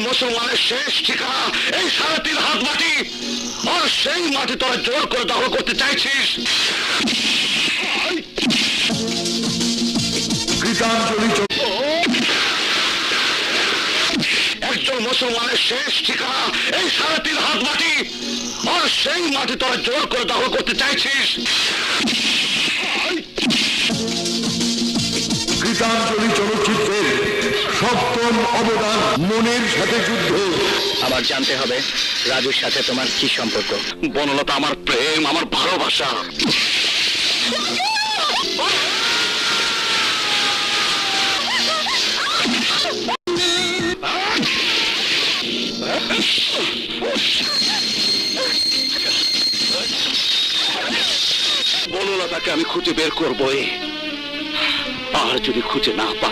মুসলমানের শেষ ঠিকানা এই 3.5 হাত মাটি, আর সেই মাটি তোরা জোর করে দখল করতে চাইছিস। একজন মুসলমানের শেষ ঠিকানা এই 3.5 হাত মাটি, আর সেই মাটি তোরা জোর করে দখল করতে চাইছিস। গীতাঞ্জলি চলচ্চিত্রের 7ম অবদান মনের সাথে যুদ্ধ। আমার জানতে হবে রাজুর সাথে তোমার কি সম্পর্ক। বনলতা আমার প্রেম, আমার ভালোবাসা। বনলতাকে আমি খুঁজে বের করবই, আর যদি খুঁজে না পাই